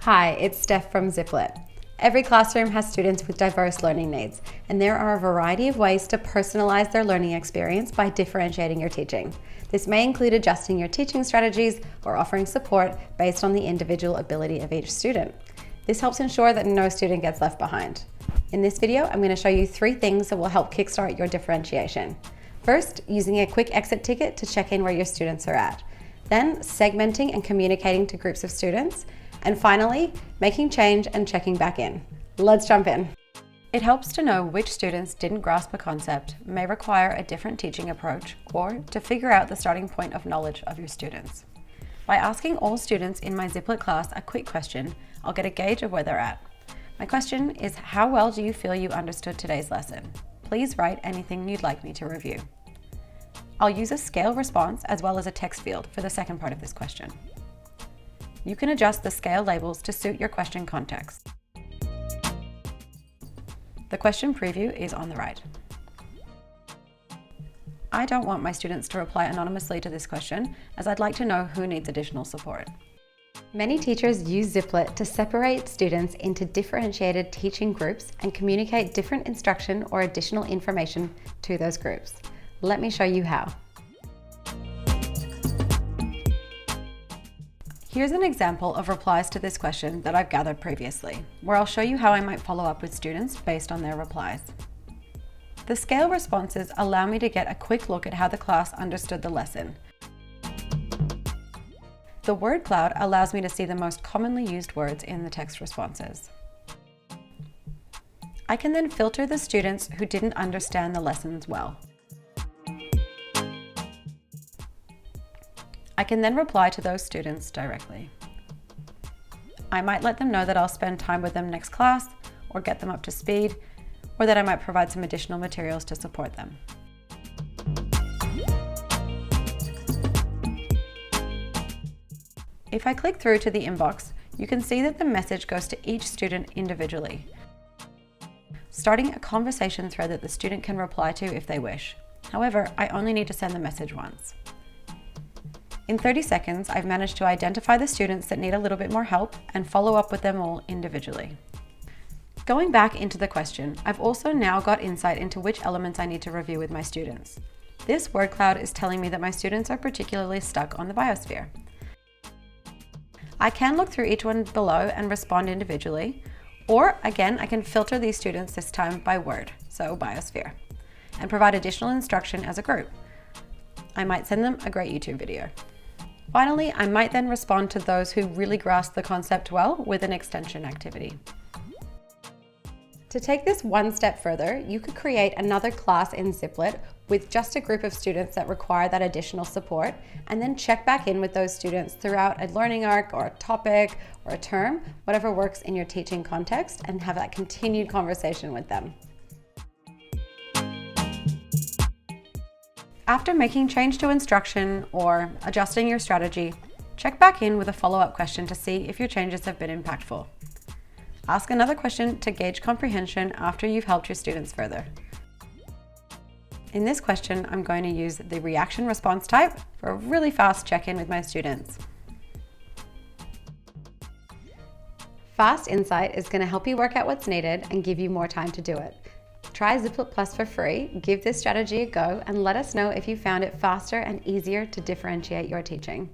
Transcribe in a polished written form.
Hi, it's Steph from Ziplet. Every classroom has students with diverse learning needs, and there are a variety of ways to personalize their learning experience by differentiating your teaching. This may include adjusting your teaching strategies or offering support based on the individual ability of each student. This helps ensure that no student gets left behind. In this video, I'm going to show you 3 things that will help kickstart your differentiation. First, using a quick exit ticket to check in where your students are at. Then, segmenting and communicating to groups of students. And finally, making change and checking back in. Let's jump in. It helps to know which students didn't grasp a concept, may require a different teaching approach, or to figure out the starting point of knowledge of your students. By asking all students in my Ziplet class a quick question, I'll get a gauge of where they're at. My question is, how well do you feel you understood today's lesson? Please write anything you'd like me to review. I'll use a scale response as well as a text field for the second part of this question. You can adjust the scale labels to suit your question context. The question preview is on the right. I don't want my students to reply anonymously to this question, as I'd like to know who needs additional support. Many teachers use Ziplet to separate students into differentiated teaching groups and communicate different instruction or additional information to those groups. Let me show you how. Here's an example of replies to this question that I've gathered previously, where I'll show you how I might follow up with students based on their replies. The scale responses allow me to get a quick look at how the class understood the lesson. The word cloud allows me to see the most commonly used words in the text responses. I can then filter the students who didn't understand the lessons well. I can then reply to those students directly. I might let them know that I'll spend time with them next class, or get them up to speed, or that I might provide some additional materials to support them. If I click through to the inbox, you can see that the message goes to each student individually, starting a conversation thread that the student can reply to if they wish. However, I only need to send the message once. In 30 seconds, I've managed to identify the students that need a little bit more help and follow up with them all individually. Going back into the question, I've also now got insight into which elements I need to review with my students. This word cloud is telling me that my students are particularly stuck on the biosphere. I can look through each one below and respond individually, or again, I can filter these students this time by word, so biosphere, and provide additional instruction as a group. I might send them a great YouTube video. Finally, I might then respond to those who really grasp the concept well with an extension activity. To take this one step further, you could create another class in Ziplet with just a group of students that require that additional support, and then check back in with those students throughout a learning arc or a topic or a term, whatever works in your teaching context, and have that continued conversation with them. After making change to instruction or adjusting your strategy, check back in with a follow-up question to see if your changes have been impactful. Ask another question to gauge comprehension after you've helped your students further. In this question, I'm going to use the reaction response type for a really fast check-in with my students. Fast insight is going to help you work out what's needed and give you more time to do it. Try Ziplet Plus for free, give this strategy a go, and let us know if you found it faster and easier to differentiate your teaching.